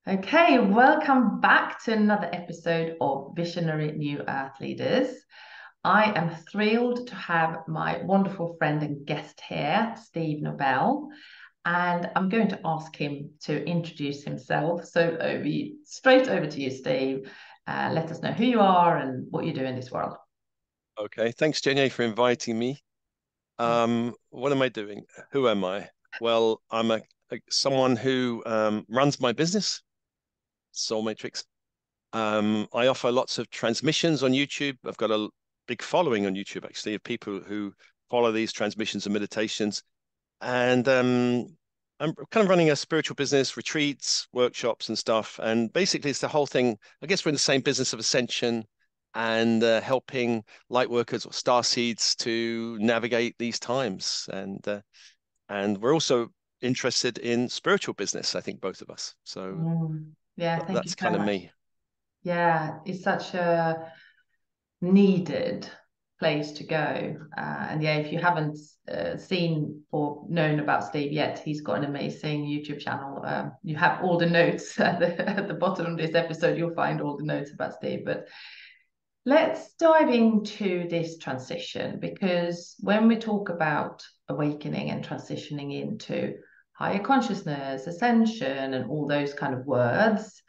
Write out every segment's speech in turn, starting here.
Okay, welcome back to another episode of Visionary New Earth Leaders. I am thrilled to have my wonderful friend and guest here, Steve Nobel, and I'm going to ask him to introduce himself. So straight over to you, Steve. Let us know who you are and what you do in this world. Okay, thanks, Jenny, for inviting me. What am I doing? Who am I? Well, I'm someone who runs my business, Soul Matrix. I offer lots of transmissions on YouTube. I've got a big following on YouTube, actually, of people who follow these transmissions and meditations. And I'm kind of running a spiritual business, retreats, workshops, and stuff. And basically, it's the whole thing. I guess we're in the same business of ascension and helping light workers or star seeds to navigate these times. And we're also interested in spiritual business, I think both of us. So Yeah, thank you that's so kind of much. me. Yeah, it's such a needed place to go. And yeah, if you haven't seen or known about Steve yet, he's got an amazing YouTube channel. You have all the notes at the bottom of this episode. You'll find all the notes about Steve. But let's dive into this transition because when we talk about awakening and transitioning into higher consciousness, ascension, and all those kind of words,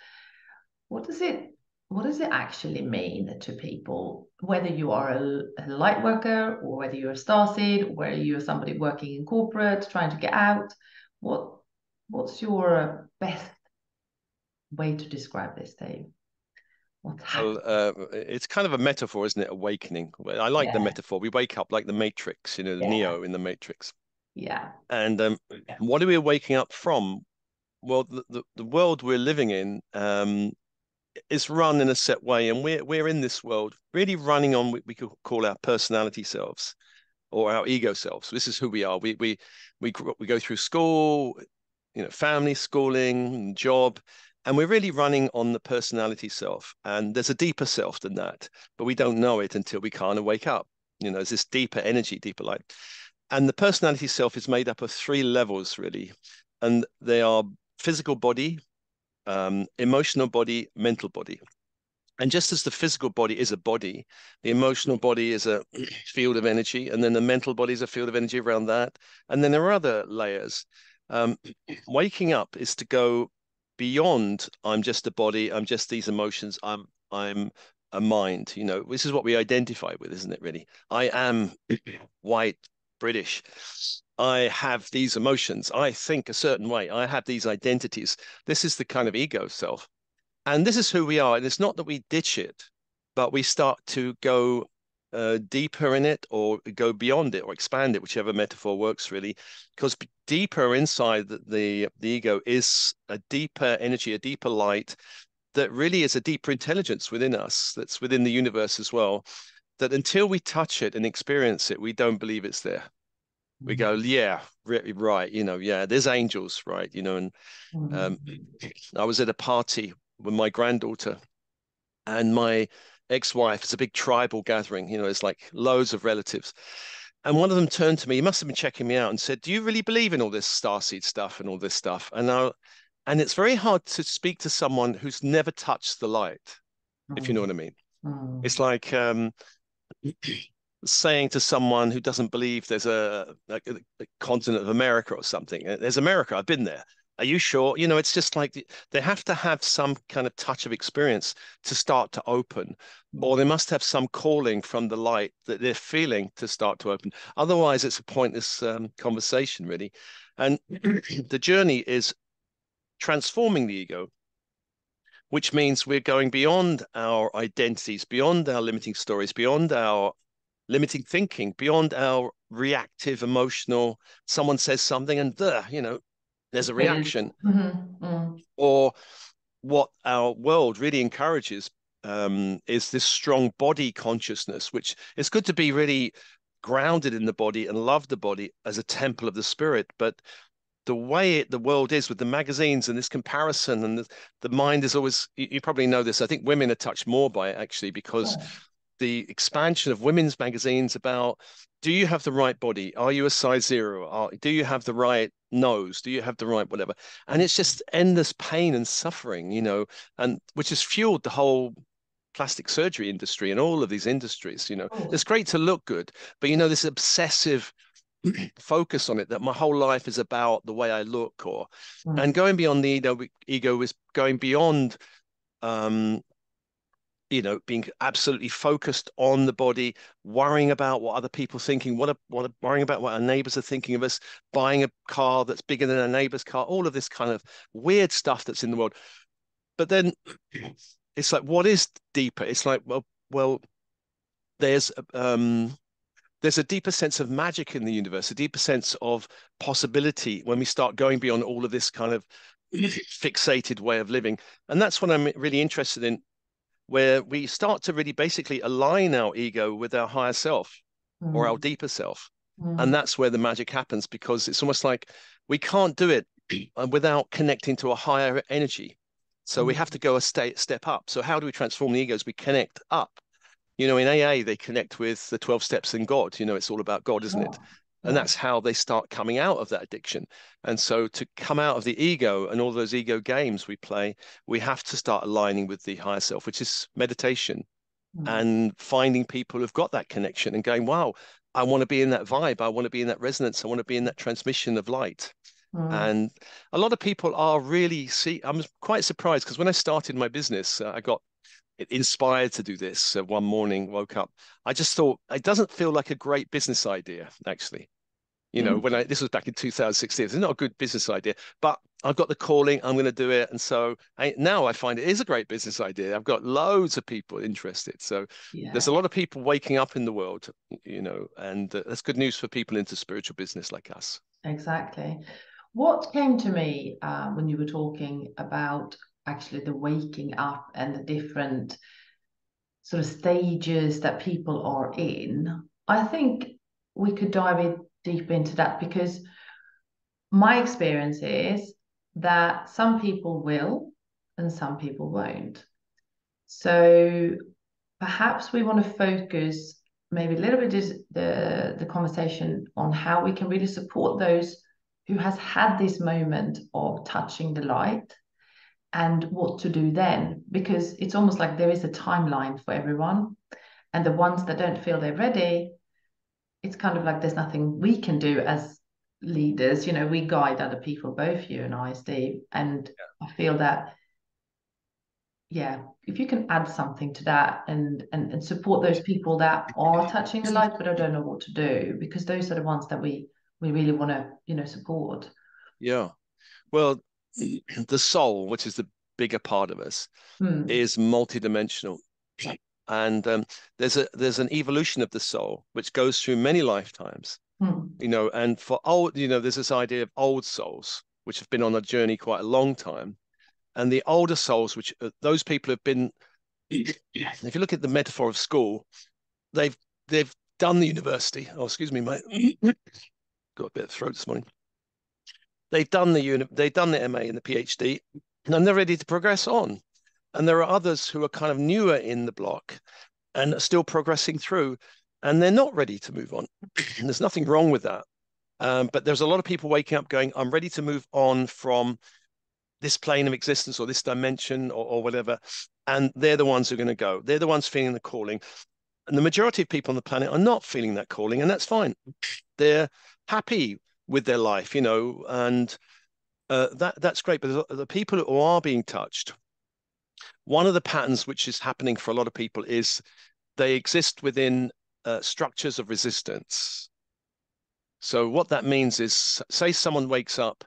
what does it what does it actually mean to people, whether you are a light worker or whether you're a starseed, or whether you're somebody working in corporate trying to get out? What what's your best way to describe this, Dave? What's Well, happening? it's kind of a metaphor, isn't it? Awakening. Well, I like the Yeah, metaphor. We wake up like the Matrix, yeah, Neo in the Matrix. yeah. And what are we waking up from? Well, the world we're living in is run in a set way, and we're in this world really running on what we could call our personality selves or our ego selves. This is who we are. We go through school, family, schooling, job, and we're really running on the personality self. And there's a deeper self than that, but we don't know it until we kind of wake up. There's this deeper energy, deeper light. And the personality self is made up of three levels, really. And they are physical body, emotional body, mental body. And just as the physical body is a body, the emotional body is a field of energy, and then the mental body is a field of energy around that. And then there are other layers. Um, Waking up is to go beyond I'm just a body, I'm just these emotions, I'm a mind. This is what we identify with, isn't it, really? I am white, British. I have these emotions. I think a certain way. I have these identities. This is the kind of ego self. And this is who we are. And it's not that we ditch it, but we start to go deeper in it or go beyond it or expand it, whichever metaphor works really. Because deeper inside the ego is a deeper energy, a deeper light that really is a deeper intelligence within us, that's within the universe as well. That until we touch it and experience it, we don't believe it's there. We go, yeah, right, yeah, there's angels, right, and um, I was at a party with my granddaughter and my ex-wife. It's a big tribal gathering, it's like loads of relatives. And one of them turned to me, he must have been checking me out, and said, "Do you really believe in all this starseed stuff and all this stuff?" And it's very hard to speak to someone who's never touched the light, if you know what I mean. It's like saying to someone who doesn't believe there's a continent of America or something. There's America. I've been there. Are you sure? It's just like they have to have some kind of touch of experience to start to open, or they must have some calling from the light that they're feeling to start to open. Otherwise, it's a pointless conversation, really. And the journey is transforming the ego, which means we're going beyond our identities, beyond our limiting stories, beyond our limiting thinking, beyond our reactive, emotional, someone says something and there's a Triggers. reaction. Mm-hmm. Or what our world really encourages is this strong body consciousness, which is good to be really grounded in the body and love the body as a temple of the spirit. But the way the world is with the magazines and this comparison and the mind is always, you probably know this. I think women are touched more by it actually because Yeah. the expansion of women's magazines about do you have the right body? Are you a size zero? Do you have the right nose? Do you have the right whatever? And it's just endless pain and suffering, and which has fueled the whole plastic surgery industry and all of these industries. It's great to look good, but this obsessive focus on it that my whole life is about the way I look, and going beyond the ego is going beyond um being absolutely focused on the body, worrying about what other people are thinking, worrying about what our neighbors are thinking of us, buying a car that's bigger than our neighbor's car, all of this kind of weird stuff that's in the world. But then it's like, what is deeper? It's like, well, there's there's a deeper sense of magic in the universe, a deeper sense of possibility when we start going beyond all of this kind of fixated way of living. And that's what I'm really interested in, where we start to really basically align our ego with our higher self or our deeper self. And that's where the magic happens, because it's almost like we can't do it without connecting to a higher energy. So we have to go a step up. So how do we transform the egos? We connect up. In AA, they connect with the 12 steps in God. It's all about God, isn't it? And that's how they start coming out of that addiction. And so to come out of the ego and all those ego games we play, we have to start aligning with the higher self, which is meditation, and finding people who've got that connection and going, wow, I want to be in that vibe. I want to be in that resonance. I want to be in that transmission of light. And a lot of people are really I'm quite surprised, because when I started my business, I got inspired to do this. One morning, woke up, I just thought, it doesn't feel like a great business idea, actually. This was back in 2016. It's not a good business idea, but I've got the calling, I'm going to do it. And so now I find it is a great business idea. I've got loads of people interested. So there's a lot of people waking up in the world, and that's good news for people into spiritual business like us. Exactly. What came to me when you were talking about actually the waking up and the different sort of stages that people are in, I think we could dive deep into that, because my experience is that some people will and some people won't. So perhaps we want to focus maybe a little bit the conversation on how we can really support those who has had this moment of touching the light, and what to do then, because it's almost like there is a timeline for everyone, and the ones that don't feel they're ready, it's kind of like there's nothing we can do as leaders. We guide other people, both you and I, Steve, and I feel that, if you can add something to that and support those people that are touching the light but I don't know what to do, because those are the ones that we really want to support. Well, the soul, which is the bigger part of us, is multidimensional, and there's an evolution of the soul which goes through many lifetimes. And for old, there's this idea of old souls which have been on a journey quite a long time, and the older souls, which those people have been, if you look at the metaphor of school, they've done the university. Oh, excuse me, mate. Got a bit of throat this morning. They've done the MA and the PhD, and they're ready to progress on. And there are others who are kind of newer in the block and are still progressing through, and they're not ready to move on. There's nothing wrong with that. But there's a lot of people waking up going, I'm ready to move on from this plane of existence or this dimension or whatever. And they're the ones who are going to go. They're the ones feeling the calling. And the majority of people on the planet are not feeling that calling, and that's fine. They're happy with their life, and that's great. But the people who are being touched, one of the patterns which is happening for a lot of people is they exist within structures of resistance. So what that means is, say someone wakes up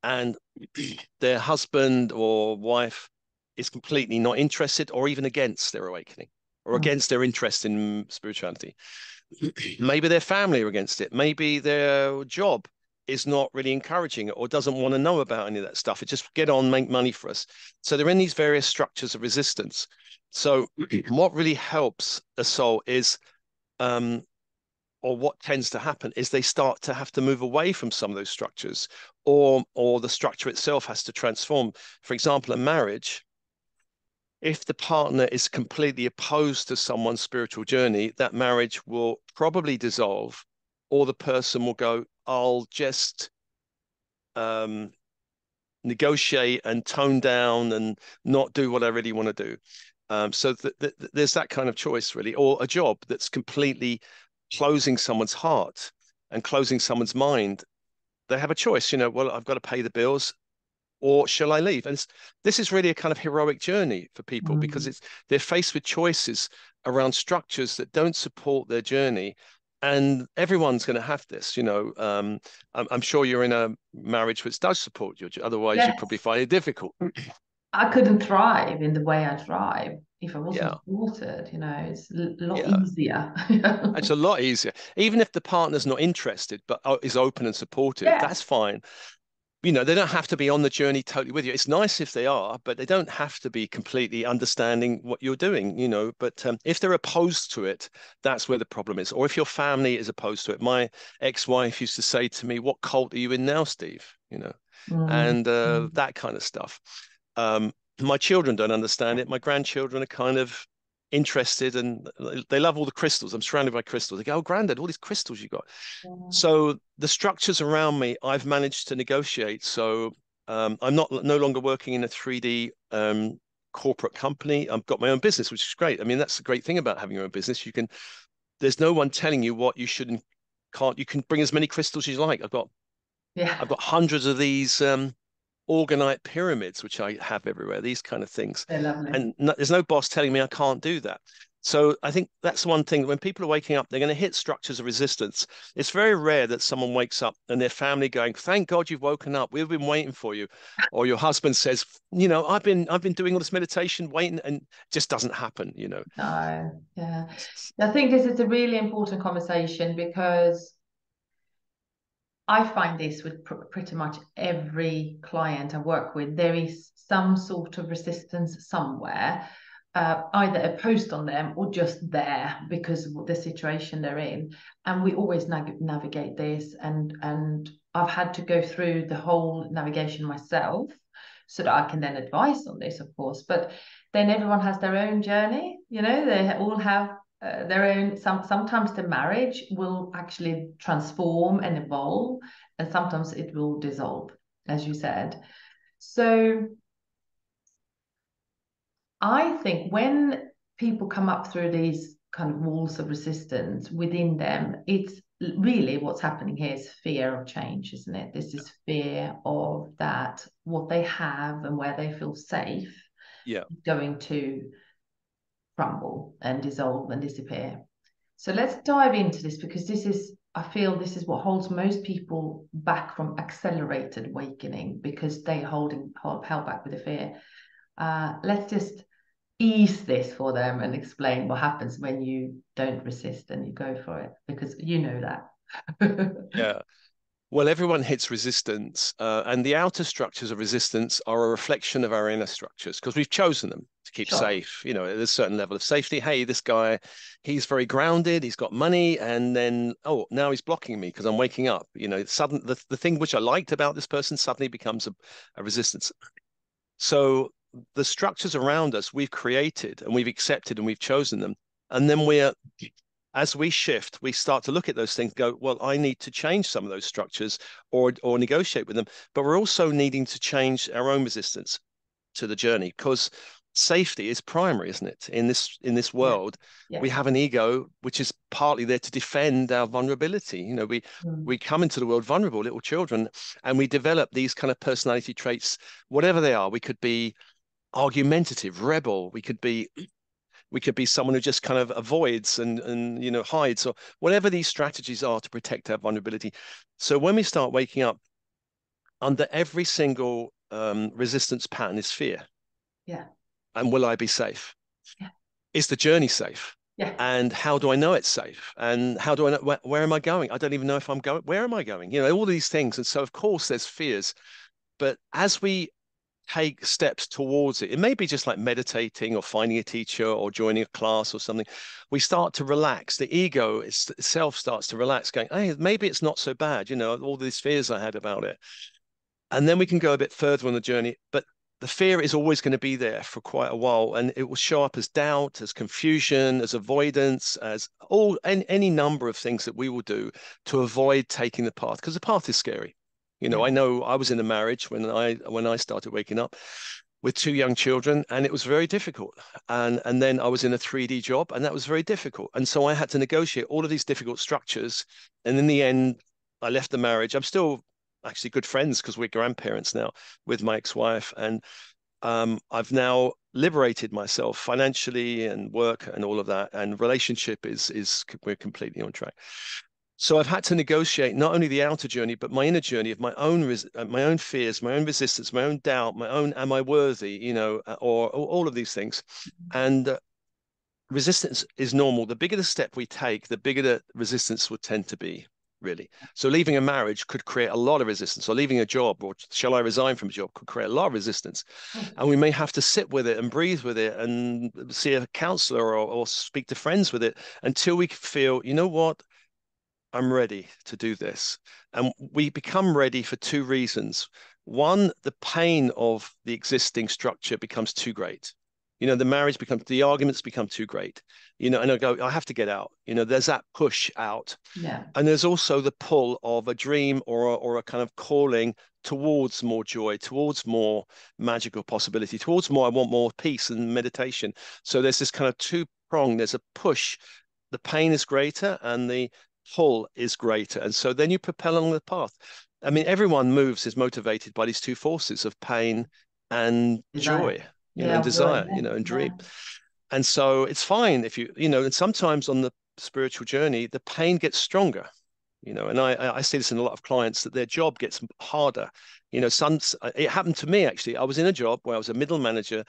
and their husband or wife is completely not interested or even against their awakening or against their interest in spirituality. Maybe their family are against it. Maybe their job is not really encouraging it or doesn't want to know about any of that stuff. It just get on, make money for us. So they're in these various structures of resistance. So what really helps a soul is, or what tends to happen is they start to have to move away from some of those structures, or the structure itself has to transform. For example, a marriage, if the partner is completely opposed to someone's spiritual journey, that marriage will probably dissolve or the person will go, I'll just um, negotiate and tone down and not do what I really want to do. So there's that kind of choice, really, or a job that's completely closing someone's heart and closing someone's mind. They have a choice, well, I've got to pay the bills, or shall I leave? And this is really a kind of heroic journey for people because Mm. they're faced with choices around structures that don't support their journey. And everyone's going to have this, I'm sure you're in a marriage which does support you. Otherwise, you'd probably Yes. find it difficult. I couldn't thrive in the way I thrive if I wasn't Yeah, supported. It's a lot yeah. easier. It's a lot easier. Even if the partner's not interested, but is open and supportive, Yeah, that's fine. They don't have to be on the journey totally with you. It's nice if they are, but they don't have to be completely understanding what you're doing. But if they're opposed to it, that's where the problem is. Or if your family is opposed to it. My ex-wife used to say to me, "What cult are you in now, Steve?" mm, And mm, that kind of stuff. Um, my children don't understand it. My grandchildren are kind of interested and they love all the crystals. I'm surrounded by crystals. They go, "Oh, granddad, all these crystals you got." yeah, So the structures around me, I've managed to negotiate. So I'm no longer working in a 3D corporate company. I've got my own business, which is great. I mean, that's the great thing about having your own business. There's no one telling you what you should and can't. You can bring as many crystals as you like. I've yeah. got hundreds of these organite pyramids, which I have everywhere, these kind of things. They're lovely. And no, there's no boss telling me I can't do that. So I think that's one thing. When people are waking up, they're going to hit structures of resistance. It's very rare that someone wakes up and their family going, "Thank God you've woken up. We've been waiting for you." Or your husband says, "I've been doing all this meditation, waiting," and it just doesn't happen. No, yeah. I think this is a really important conversation because I find this with pretty much every client I work with. There is some sort of resistance somewhere, either opposed on them or just there because of the situation they're in. And we always navigate this, and I've had to go through the whole navigation myself so that I can then advise on this, of course. But then everyone has their own journey. They all have their own. Sometimes the marriage will actually transform and evolve, and sometimes it will dissolve, as you said. So I think when people come up through these kind of walls of resistance within them, it's really what's happening here is fear of change, isn't it? This is fear of that what they have and where they feel safe Yeah. is going to crumble and dissolve and disappear. So let's dive into this because I feel this is what holds most people back from accelerated awakening because they held back with the fear. Let's just ease this for them and explain what happens when you don't resist and you go for it because you know that. Yeah. Well, everyone hits resistance, and the outer structures of resistance are a reflection of our inner structures because we've chosen them to keep Sure. safe. There's a certain level of safety. Hey, this guy, he's very grounded. He's got money, and then now he's blocking me because I'm waking up. The thing which I liked about this person suddenly becomes a resistance. So the structures around us we've created and we've accepted and we've chosen them, and then as we shift, we start to look at those things, go, well, I need to change some of those structures or negotiate with them. But we're also needing to change our own resistance to the journey because safety is primary, isn't it? In this Yeah. world, we Yeah. have an ego which is partly there to defend our vulnerability. We Mm. come into the world vulnerable, little children, and we develop these kind of personality traits, whatever they are. We could be argumentative, rebel. We could be someone who just kind of avoids and hides or whatever these strategies are to protect our vulnerability. So when we start waking up, under every single resistance pattern is fear. Yeah. And will I be safe? Yeah. Is the journey safe? Yeah. And how do I know it's safe? And how do I know where am I going? I don't even know if I'm going. Where am I going? All these things. And so, of course, there's fears. But as we take steps towards it. It may be just like meditating or finding a teacher or joining a class or something. We start to relax. The ego itself starts to relax, going, hey, maybe it's not so bad, all these fears I had about it. And then we can go a bit further on the journey. But the fear is always going to be there for quite a while, and it will show up as doubt, as confusion, as avoidance, as any number of things that we will do to avoid taking the path, because the path is scary. Yeah. I know I was in a marriage when I started waking up with two young children, and it was very difficult. And then I was in a 3D job, and that was very difficult. And so I had to negotiate all of these difficult structures. And in the end, I left the marriage. I'm still actually good friends because we're grandparents now with my ex-wife, and I've now liberated myself financially and work and all of that, and relationship is we're completely on track. So I've had to negotiate not only the outer journey, but my inner journey of my own fears, my own resistance, my own doubt, my own am I worthy, or all of these things. And resistance is normal. The bigger the step we take, the bigger the resistance would tend to be, really. So leaving a marriage could create a lot of resistance, or leaving a job, or shall I resign from a job, could create a lot of resistance. And we may have to sit with it and breathe with it and see a counselor or speak to friends with it until we feel, you know what? I'm ready to do this. And we become ready for two reasons. One, the pain of the existing structure becomes too great. The arguments become too great, and I go, I have to get out. There's that push out. Yeah. And there's also the pull of a dream or a kind of calling towards more joy, towards more magical possibility, towards more, I want more peace and meditation. So there's this kind of two prong. There's a push. The pain is greater and the pull is greater. And so then you propel along the path. I mean, everyone is motivated by these two forces of pain and Desire. joy, Yeah, and joy. desire, Yeah. and Yeah. dream. And so it's fine if and sometimes on the spiritual journey, the pain gets stronger, and I see this in a lot of clients that their job gets harder. It happened to me actually. I was in a job where I was a middle manager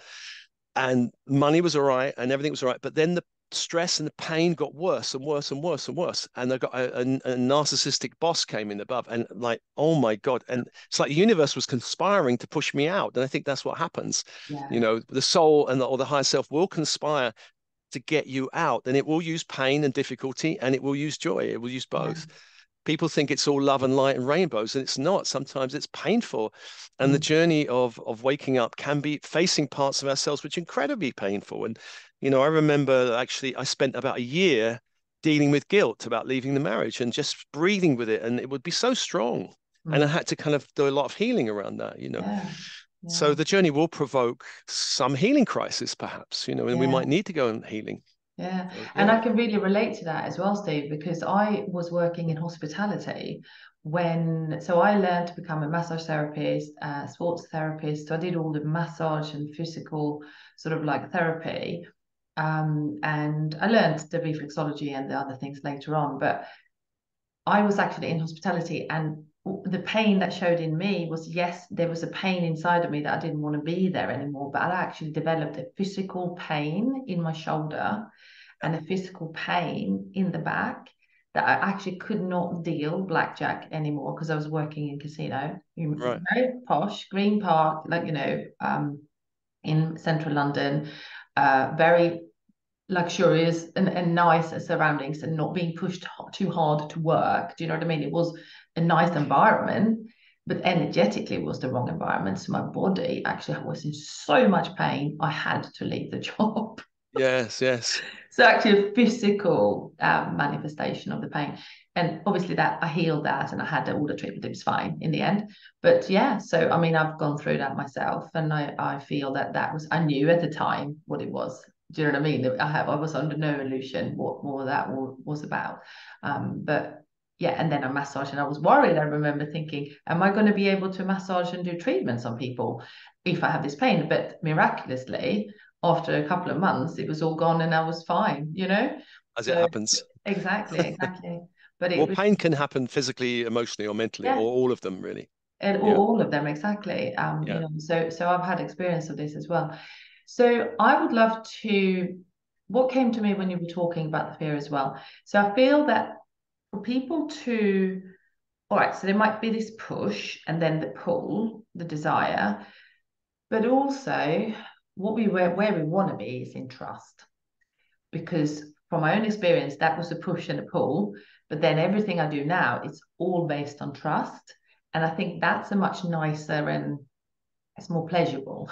and money was all right and everything was all right. But then the stress and the pain got worse and worse and worse and worse. And I got a narcissistic boss came in above, and like, oh my God. And it's like the universe was conspiring to push me out. And I think that's what happens. Yeah. The soul or the higher self will conspire to get you out, and it will use pain and difficulty, and it will use joy. It will use Yeah. both. People think it's all love and light and rainbows, and it's not. Sometimes it's painful. And the Mm. journey of waking up can be facing parts of ourselves which are incredibly painful. And, I remember actually I spent about a year dealing with guilt about leaving the marriage and just breathing with it. And it would be so strong. And I Mm. had to kind of do a lot of healing around that. Yeah. So Yeah. the journey will provoke some healing crisis, perhaps, and we might Yeah. need to go on healing. Yeah. So, And yeah. I can really relate to that as well, Steve, because I was working in hospitality so I learned to become a massage therapist, sports therapist. So I did all the massage and physical sort of like therapy. And I learned the reflexology and the other things later on. But I was actually in hospitality, and the pain that showed in me was, yes, there was a pain inside of me that I didn't want to be there anymore, but I actually developed a physical pain in my shoulder and a physical pain in the back that I actually could not deal blackjack anymore because I was working in casino, Right. very posh, Green Park, like, in central London, very luxurious and nice surroundings and not being pushed too hard to work. Do you know what I mean? It was a nice environment, but energetically it was the wrong environment. So my body actually was in so much pain, I had to leave the job. Yes, yes. So actually a physical manifestation of the pain. And obviously that I healed that and I had all the treatment, it was fine in the end. But yeah, so I mean, I've gone through that myself, and I feel I knew at the time what it was. Do you know what I mean? I was under no illusion what more that was about. But yeah, and then I massaged, and I was worried. I remember thinking, am I going to be able to massage and do treatments on people if I have this pain? But miraculously, after a couple of months, it was all gone and I was fine. As it So happens. exactly. But it Well, was, pain can happen physically, emotionally, or mentally, or yeah, all of them, really. and Yeah, all of them exactly. yeah. So I've had experience of this as well. So I would love to. What came to me when you were talking about the fear as well? So I feel that for people to, all right, so there might be this push and then the pull, the desire, but also where we want to be is in trust. Because from my own experience, that was a push and a pull. But then everything I do now, it's all based on trust. And I think that's a much nicer and it's more pleasurable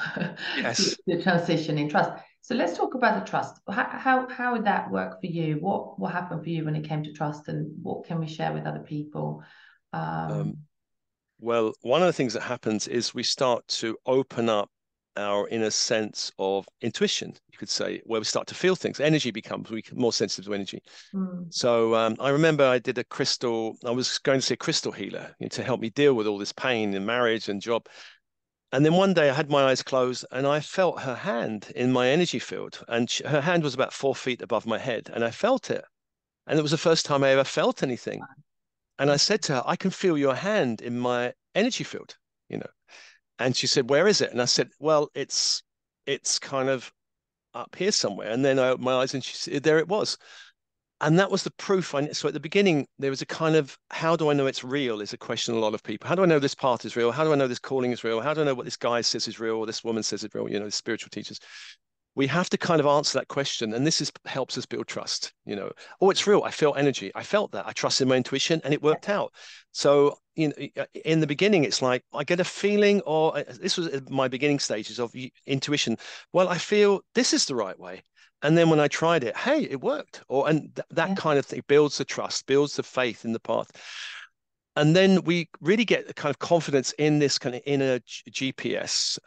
Yes. to transition in trust. So let's talk about the trust. How would that work for you? What happened for you when it came to trust, and what can we share with other people? Um, Um, well, one of the things that happens is we start to open up our inner sense of intuition, you could say, where we start to feel things. Energy becomes more sensitive to energy. mm, So I remember I was going to see a crystal healer, to help me deal with all this pain in marriage and job. And then one day I had my eyes closed and I felt her hand in my energy field. And her hand was about 4 feet above my head. And I felt it. And it was the first time I ever felt anything. And I said to her, I can feel your hand in my energy field, you know. And she said, where is it? And I said, well, it's kind of up here somewhere. And then I opened my eyes and she said, there it was. And that was the proof. So at the beginning, there was a kind of, how do I know it's real is a question a lot of people. How do I know this path is real? How do I know this calling is real? How do I know what this guy says is real or this woman says is real? The spiritual teachers. We have to kind of answer that question. And this helps us build trust. Oh, it's real. I felt energy. I felt that. I trusted my intuition and it worked out. So, in the beginning, it's like I get a feeling, or this was my beginning stages of intuition. Well, I feel this is the right way. And then when I tried it, hey, it worked. That yeah, kind of thing builds the trust, builds the faith in the path. And then we really get the kind of confidence in this kind of inner GPS.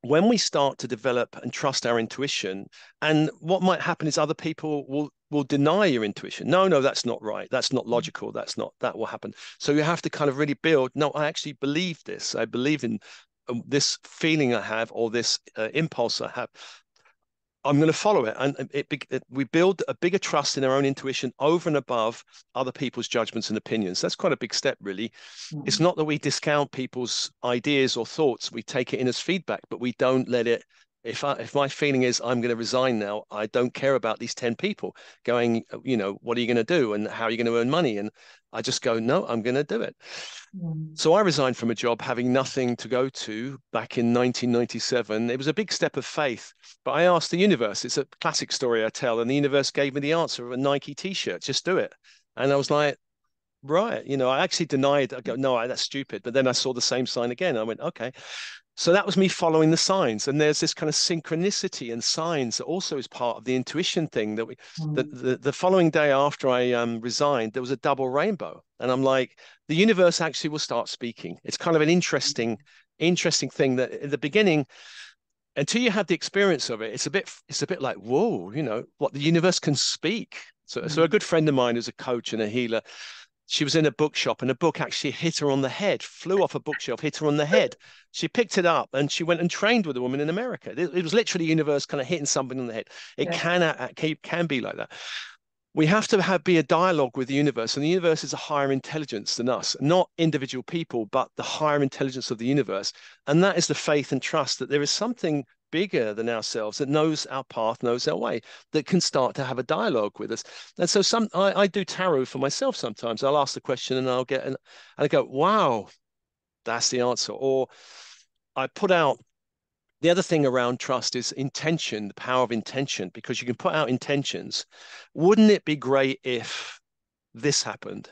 When we start to develop and trust our intuition, and what might happen is other people will deny your intuition. No, no, that's not right. That's not logical. That will happen. So you have to kind of really build. No, I actually believe this. I believe in this feeling I have, or this impulse I have. I'm going to follow it. And we build a bigger trust in our own intuition over and above other people's judgments and opinions. That's quite a big step, really. It's mm, not that we discount people's ideas or thoughts. We take it in as feedback, but we don't let it. If my feeling is I'm going to resign now, I don't care about these 10 people going, what are you going to do and how are you going to earn money? And I just go, no, I'm going to do it. mm, So I resigned from a job having nothing to go to back in 1997. It was a big step of faith, but I asked the universe. It's a classic story I tell, and the universe gave me the answer of a Nike t-shirt. Just do it. And I was like, right. I actually denied. I go, no, that's stupid. But then I saw the same sign again. I went, okay. So that was me following the signs. And there's this kind of synchronicity and signs that also is part of the intuition thing that mm, the following day after I resigned, there was a double rainbow. And I'm like, the universe actually will start speaking. It's kind of an interesting thing that in the beginning, until you have the experience of it, it's a bit like, whoa, what the universe can speak. So a mm, good friend of mine who's a coach and a healer, she was in a bookshop and a book actually hit her on the head, flew off a bookshelf, hit her on the head. She picked it up and she went and trained with a woman in America. It was literally the universe kind of hitting somebody on the head. It yeah, can be like that. We have to be a dialogue with the universe, and the universe is a higher intelligence than us, not individual people, but the higher intelligence of the universe. And that is the faith and trust that there is something bigger than ourselves that knows our path, knows our way, that can start to have a dialogue with us. And so I do tarot for myself sometimes. I'll ask the question and and I go, wow, that's the answer. Or I put out the other thing around trust is intention, the power of intention, because you can put out intentions. Wouldn't it be great if this happened?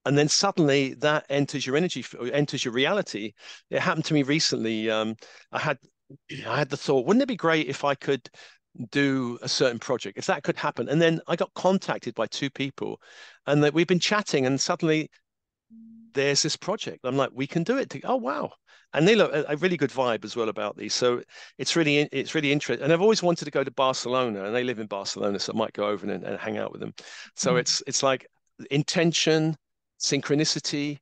And then suddenly that enters your energy, enters your reality. It happened to me recently. I had I had the thought, wouldn't it be great if I could do a certain project, if that could happen? And then I got contacted by two people, and that we've been chatting, and suddenly there's this project. I'm like, we can do it. Oh wow! And they look a really good vibe as well about these. So it's really interesting. And I've always wanted to go to Barcelona, and they live in Barcelona, so I might go over and hang out with them. So mm, it's like intention, synchronicity,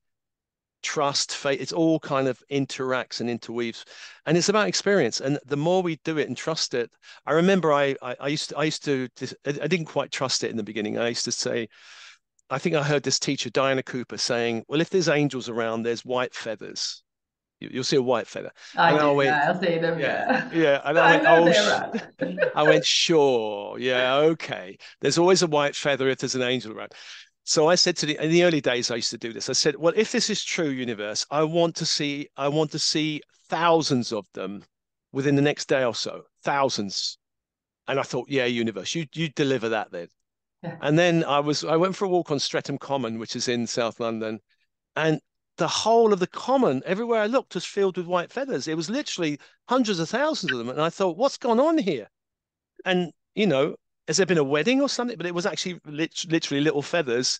trust, faith. It's all kind of interacts and interweaves, and it's about experience. And the more we do it and trust it, I remember I used to I didn't quite trust it in the beginning. I used to say, I think I heard this teacher, Diana Cooper, saying, well, if there's angels around, there's white feathers. You'll see a white feather. I And I do. went, Yeah, I'll see them. yeah, Yeah, yeah. And I I went, know oh, they're right. I went, sure, yeah, okay. There's always a white feather if there's an angel around. So I said in the early days, I used to do this. I said, well, if this is true, universe, I want to see thousands of them within the next day or so, thousands. And I thought, yeah, universe, you deliver that then. Yeah. And then I went for a walk on Streatham Common, which is in South London, and the whole of the common, everywhere I looked, was filled with white feathers. It was literally hundreds of thousands of them. And I thought, what's gone on here? And, has there been a wedding or something? But it was actually literally little feathers.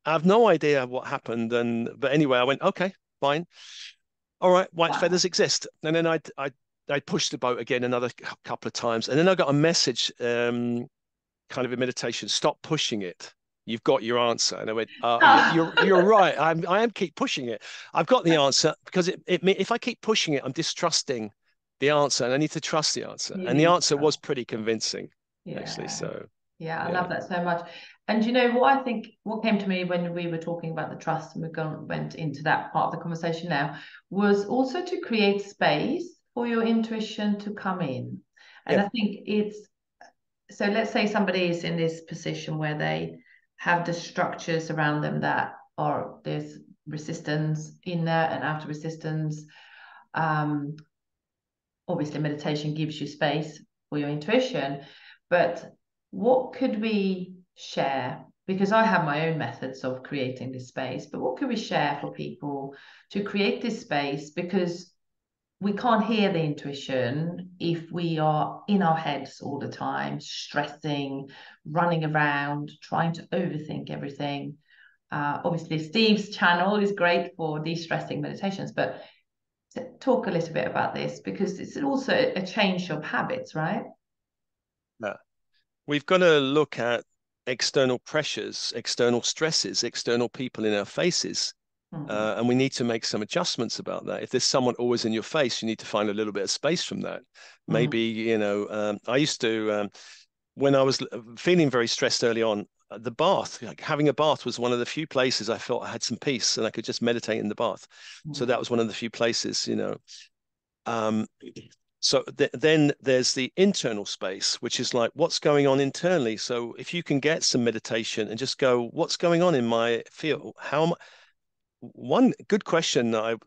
I have no idea what happened. But anyway, I went, okay, fine. All right, white Wow. feathers exist. And then I pushed the boat again another couple of times. And then I got a message, kind of a meditation, stop pushing it. You've got your answer. And I went, you're right. I am keep pushing it. I've got the answer because if I keep pushing it, I'm distrusting the answer, and I need to trust the answer. You And the need answer to. was pretty convincing, actually. Yeah. So Yeah, I yeah, love that so much. And you know what I think what came to me when we were talking about the trust and went into that part of the conversation now was also to create space for your intuition to come in. And yeah, I think it's so let's say somebody is in this position where they have the structures around them that are there's resistance, inner and outer resistance. Um, Obviously meditation gives you space for your intuition, but what could we share, because I have my own methods of creating this space, but what could we share for people to create this space, because we can't hear the intuition if we are in our heads all the time, stressing, running around, trying to overthink everything. Obviously Steve's channel is great for de-stressing meditations, but talk a little bit about this, because it's also a change of habits, right? yeah. We've got to look at external pressures, external stresses, external people in our faces. Mm. And we need to make some adjustments about that. If there's someone always in your face, you need to find a little bit of space from that. Maybe, Mm. I used to, when I was feeling very stressed early on, the bath, like having a bath was one of the few places I felt I had some peace and I could just meditate in the bath. So that Mm. was one of the few places. Um, so then there's the internal space, which is like what's going on internally. So if you can get some meditation and just go, what's going on in my field? One good question that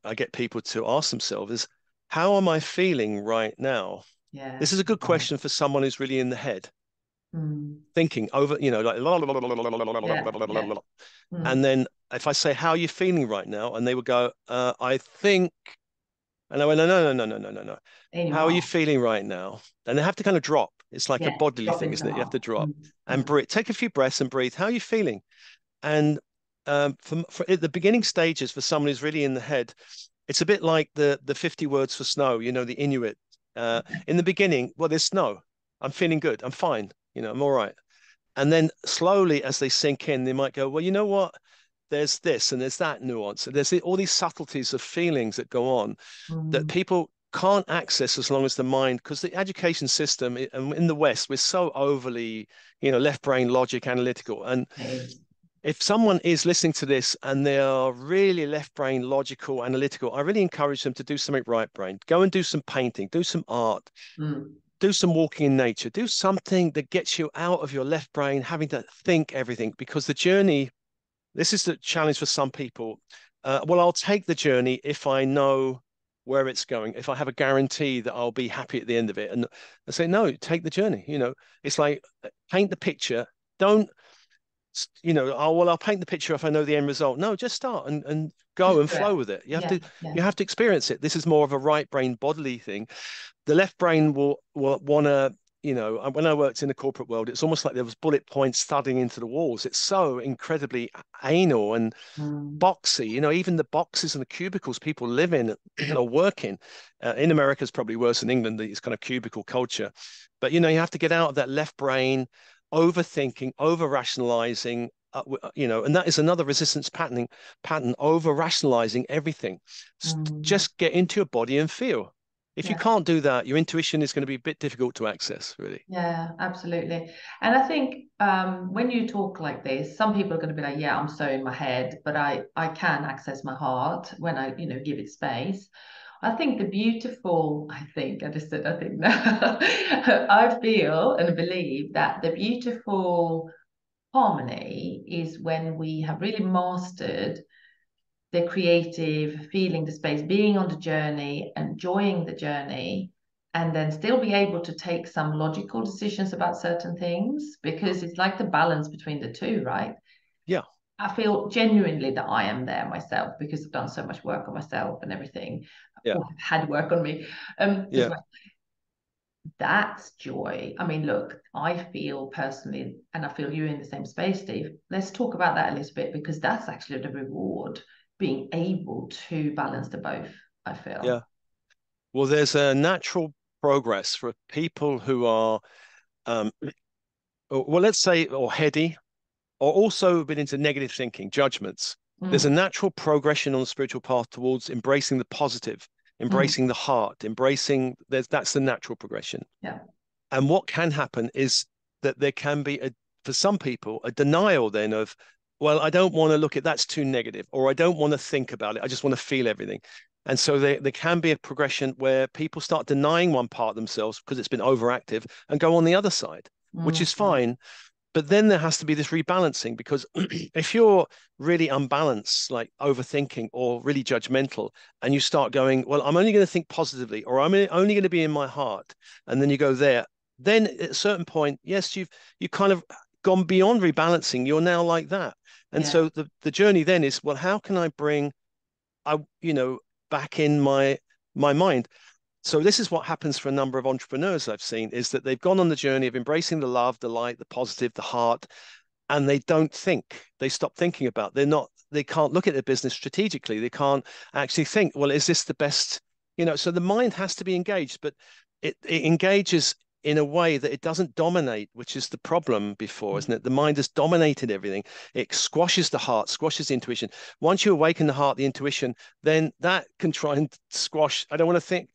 I get people to ask themselves is, how am I feeling right now? Yeah. This is a good question for someone who's really in the head, Mm. thinking over, like, Yeah. Yeah. and Mm. then if I say, how are you feeling right now? And they would go, I think, and I went, no, no, no, no, no, no, no. In your How are you heart. feeling right now? And they have to kind of drop. It's like a Yeah. bodily Drop thing, into isn't it? You have heart. to drop Mm. and Mm. breathe. Take a few breaths and breathe. How are you feeling? And for at the beginning stages, for someone who's really in the head, it's a bit like the 50 words for snow, the Inuit. In the beginning, well, there's snow. I'm feeling good. I'm fine. I'm all right. And then slowly, as they sink in, they might go, well, you know what? There's this and there's that nuance. And there's all these subtleties of feelings that go on that Mm. people can't access as long as the mind, because the education system and in the West, we're so overly, left brain logic analytical. And Yes. if someone is listening to this and they are really left brain logical analytical, I really encourage them to do something right brain. Go and do some painting, do some art, Mm. do some walking in nature, do something that gets you out of your left brain having to think everything, because the journey, this is the challenge for some people. Well, I'll take the journey if I know where it's going, if I have a guarantee that I'll be happy at the end of it. And I say, no, take the journey. It's like paint the picture. Don't, oh, well, I'll paint the picture if I know the end result. No, just start and go Just and do it. flow with it. You have Yeah. to, Yeah. you have to experience it. This is more of a right brain bodily thing. The left brain will want to, when I worked in the corporate world, it's almost like there was bullet points thudding into the walls. It's so incredibly anal and Mm. boxy. Even the boxes and the cubicles people live in or work in America is probably worse than England, these kind of cubicle culture. But, you have to get out of that left brain, overthinking, over rationalizing, and that is another resistance pattern, over rationalizing everything. Mm. Just get into your body and feel. If you Yeah. can't do that, your intuition is going to be a bit difficult to access, really. Yeah, absolutely. And I think when you talk like this, some people are going to be like, yeah, I'm so in my head, but I can access my heart when I, give it space. I think I feel and believe that the beautiful harmony is when we have really mastered the creative, feeling the space, being on the journey, enjoying the journey, and then still be able to take some logical decisions about certain things, because it's like the balance between the two, right? Yeah. I feel genuinely that I am there myself because I've done so much work on myself and everything, Yeah. or had work on me as Yeah. well. That's joy. I mean, look, I feel personally, and I feel you're in the same space, Steve. Let's talk about that a little bit because that's actually the reward, being able to balance the both, I feel. Yeah. Well, there's a natural progress for people who are, um, well, let's say, or heady, or also a bit into negative thinking, judgments. There's a Mm, natural progression on the spiritual path towards embracing the positive, mm, embracing the heart, embracing that's the natural progression. yeah, And what can happen is that there can be for some people, a denial then of, well, I don't want to look at that's too negative, or I don't want to think about it. I just want to feel everything. And so there can be a progression where people start denying one part of themselves because it's been overactive and go on the other side, which is mm, fine. But then there has to be this rebalancing because if you're really unbalanced, like overthinking or really judgmental, and you start going, well, I'm only going to think positively, or I'm only going to be in my heart, and then you go there, then at a certain point, yes, you kind of gone beyond rebalancing. You're now like that. And yeah, so the journey then is, well, how can I bring back in my mind? So this is what happens for a number of entrepreneurs I've seen is that they've gone on the journey of embracing the love, the light, the positive, the heart, and they don't think. They stop thinking about. They can't look at their business strategically. They can't actually think, well, is this the best? So the mind has to be engaged, but it engages in a way that it doesn't dominate, which is the problem before, isn't it? The mind has dominated everything. It squashes the heart, squashes the intuition. Once you awaken the heart, the intuition, then that can try and squash. I don't want to think.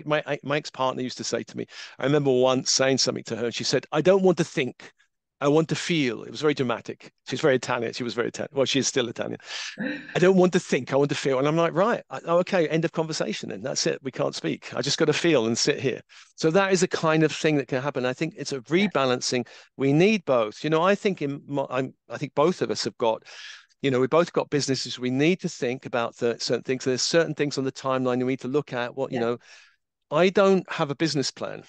My ex-partner used to say to me, I remember once saying something to her, and she said, I don't want to think. I want to feel. It was very dramatic. She's very Italian. She was very Italian. Well, she is still Italian. I don't want to think. I want to feel. And I'm like, right. Okay. End of conversation. Then that's it. We can't speak. I just got to feel and sit here. So that is the kind of thing that can happen. I think it's a yeah, rebalancing. We need both. I think I think both of us have got. We both got businesses. We need to think about certain things. There's certain things on the timeline we need to look at. yeah, I don't have a business plan.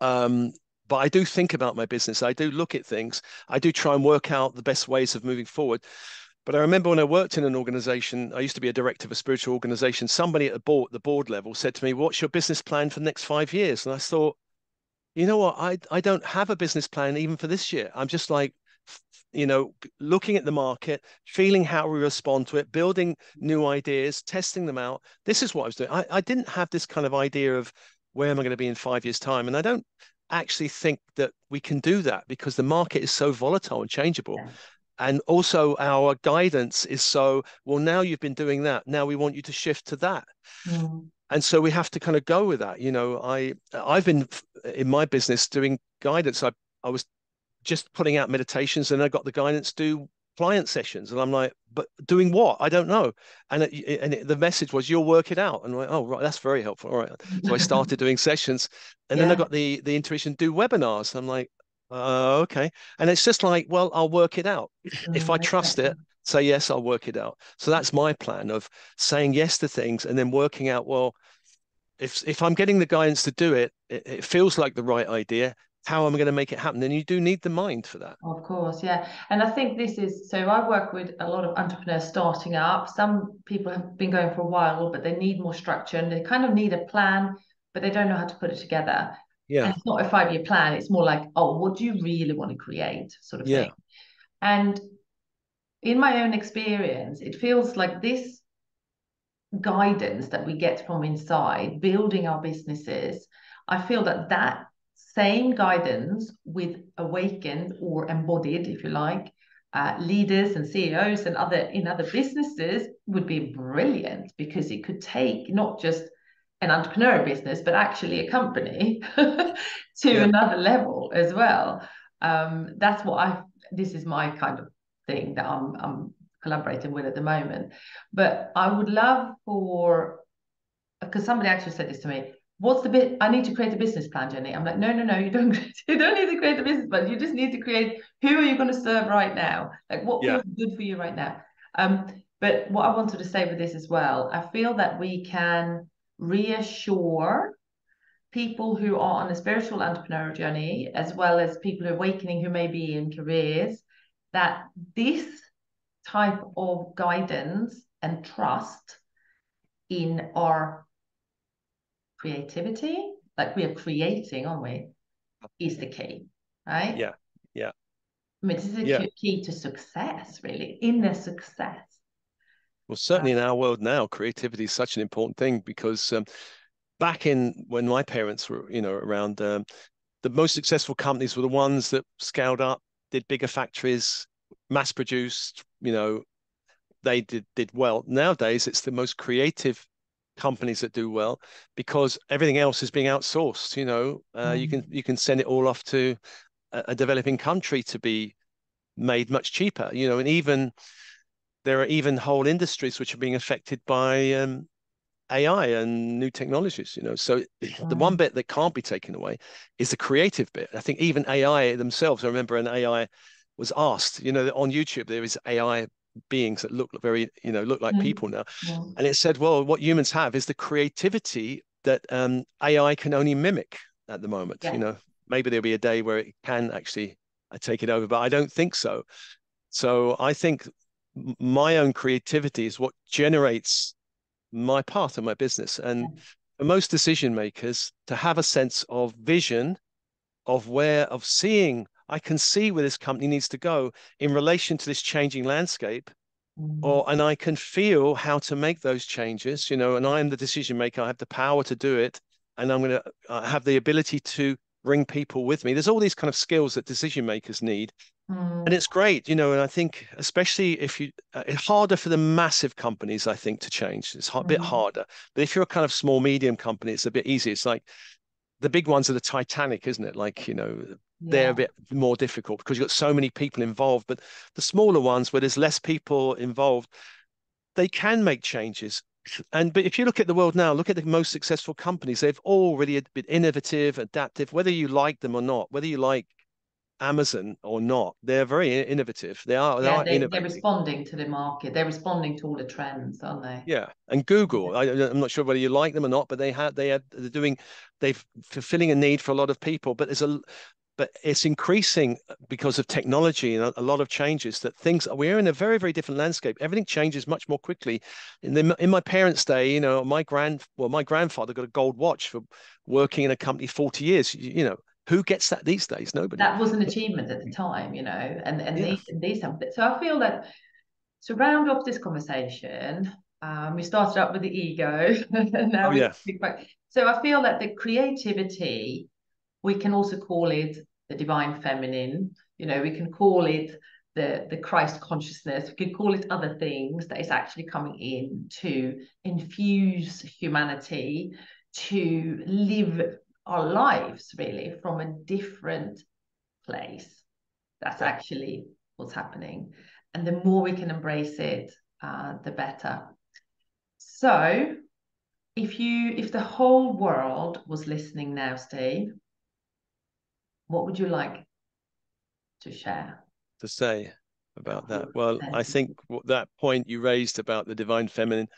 Um, but I do think about my business. I do look at things. I do try and work out the best ways of moving forward. But I remember when I worked in an organization, I used to be a director of a spiritual organization. Somebody at the board level said to me, "What's your business plan for the next 5 years?" And I thought, you know what? I don't have a business plan even for this year. I'm just like, looking at the market, feeling how we respond to it, building new ideas, testing them out. This is what I was doing. I didn't have this kind of idea of where am I going to be in 5 years' time. And I don't actually think that we can do that because the market is so volatile and changeable. yeah. And also our guidance is so, well, now you've been doing that. Now we want you to shift to that. Mm, And so we have to kind of go with that. I've been in my business doing guidance. I was just putting out meditations and I got the guidance to do client sessions. And I'm like, but doing what? I don't know. The message was, you'll work it out. And I'm like, oh, right, that's very helpful. All right. So I started doing sessions and then I yeah, got the intuition to do webinars. I'm like, okay. And it's just like, well, I'll work it out. If I trust exactly. it, say yes, I'll work it out. So that's my plan of saying yes to things and then working out, well, if I'm getting the guidance to do it, it feels like the right idea. How am I going to make it happen? Then you do need the mind for that. Of course, yeah. And I think this is so I work with a lot of entrepreneurs starting up. Some people have been going for a while, but they need more structure and they kind of need a plan, but they don't know how to put it together. And Yeah, it's not a 5 year plan, it's more like, oh, what do you really want to create, sort of thing. yeah, And in my own experience, it feels like this guidance that we get from inside, building our businesses, I feel that that same guidance with awakened or embodied, if you like, leaders and CEOs and other businesses would be brilliant because it could take not just an entrepreneur business, but actually a company to yeah, another level as well. That's what this is my kind of thing that I'm collaborating with at the moment. But I would love for, because somebody actually said this to me, what's the bit I need to create a business plan, Jenny? I'm like, no, you don't you don't need to create a business plan. You just need to create who are you going to serve right now? Like what yeah, feels good for you right now? But what I wanted to say with this as well, I feel that we can reassure people who are on a spiritual entrepreneurial journey, as well as people who are awakening who may be in careers, that this type of guidance and trust in our creativity, like we are creating, aren't we, is the key, right? Yeah, yeah, I mean, this is a yeah. key to success, really, inner success. Well, certainly in our world now, creativity is such an important thing because back in when my parents were, around, the most successful companies were the ones that scaled up, did bigger factories, mass produced, they did well. Nowadays, it's the most creative companies that do well because everything else is being outsourced. You can send it all off to a developing country to be made much cheaper. And even there are even whole industries which are being affected by AI and new technologies. So the one bit that can't be taken away is the creative bit. I think even AI themselves. I remember an AI was asked. On YouTube there is AI beings that look very, look like people now, and it said, well, what humans have is the creativity that AI can only mimic at the moment. Yeah. Maybe there'll be a day where it can actually take it over, but I don't think so. So I think my own creativity is what generates my path in my business. And for most decision makers, to have a sense of vision of seeing, I can see where this company needs to go in relation to this changing landscape, and I can feel how to make those changes, and I am the decision maker. I have the power to do it, and I'm going to have the ability to bring people with me. There's all these kind of skills that decision makers need. And it's great, and I think especially if it's harder for the massive companies, I think, to change. It's a bit harder. But if you're a kind of small, medium company, it's a bit easier. It's like the big ones are the Titanic, isn't it? Like, they're a bit more difficult because you've got so many people involved. But the smaller ones where there's less people involved, they can make changes. But if you look at the world now, look at the most successful companies, they've all really been innovative, adaptive, whether you like them or not, whether you like Amazon or not, they're very innovative. They Yeah, are they're innovating. responding to the market. They're responding to all the trends, aren't they? Yeah, and Google, I'm not sure whether you like them or not, but they're fulfilling a need for a lot of people. But it's increasing because of technology and a lot of changes that we're in a very, very different landscape. Everything changes much more quickly. In my parents' day, my grandfather got a gold watch for working in a company 40 years. Who gets that these days? Nobody. That was an achievement at the time, and Yeah. these have. So I feel that to round off this conversation, we started up with the ego, and now Oh, we yeah. speak back. So I feel that the creativity, we can also call it the divine feminine. We can call it the Christ consciousness. We can call it other things that is actually coming in to infuse humanity to live our lives really from a different place. That's Yeah. actually what's happening. And the more we can embrace it, the better. So if the whole world was listening now, Steve, what would you like to share? To say about that? Your Well, I think senses. that point you raised about the divine feminine,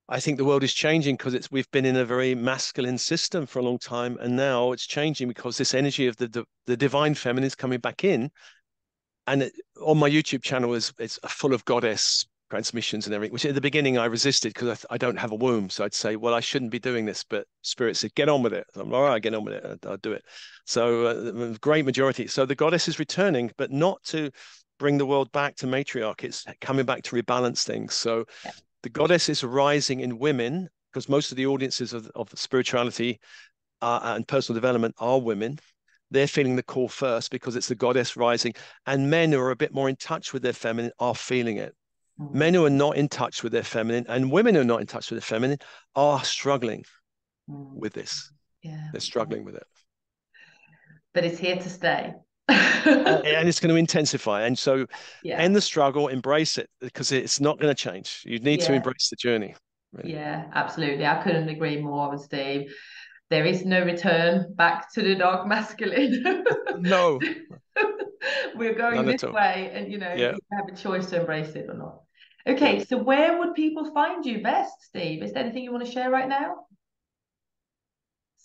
I think the world is changing because we've been in a very masculine system for a long time, and now it's changing because this energy of the divine feminine is coming back in. And on my YouTube channel it's full of goddess transmissions and everything, which at the beginning I resisted because I don't have a womb. So I'd say, well, I shouldn't be doing this, but Spirit said, get on with it. I'm all right, get on with it. I'll do it. So great majority. So the goddess is returning, but not to bring the world back to matriarch. It's coming back to rebalance things. So Yeah. the goddess is rising in women because most of the audiences of spirituality and personal development are women. They're feeling the call first because it's the goddess rising. And men who are a bit more in touch with their feminine are feeling it. Men who are not in touch with their feminine and women who are not in touch with their feminine are struggling with this. Yeah. They're struggling with it. But it's here to stay. And it's going to intensify. And so Yeah. end the struggle, embrace it because it's not going to change. You need to Yeah. embrace the journey, really. Yeah, absolutely. I couldn't agree more with Steve. There is no return back to the dark masculine. No, We're going none this at all. way, and Yeah. you have a choice to embrace it or not. Yeah. Okay, so where would people find you best, Steve? Is there anything you want to share right now?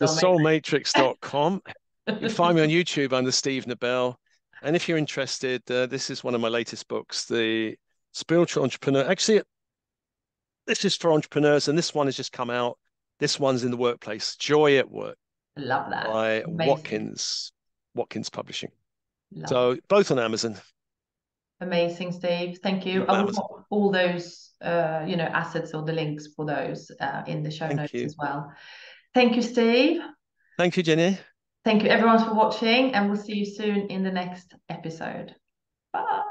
Soulmate. thesoulmatrix.com. You can find me on YouTube under Steve Nobel. And if you're interested, this is one of my latest books, The Spiritual entrepreneur. Actually, this is for entrepreneurs, and this one has just come out. This one's in the workplace. Joy at Work Love that. by Amazing. Watkins Publishing. Love it. So both on Amazon. Amazing, Steve. Thank you. I will Amazon. put all those, assets or the links for those in the show Thank notes you. as well. Thank you, Steve. Thank you, Jenny. Thank you, everyone, for watching, and we'll see you soon in the next episode. Bye.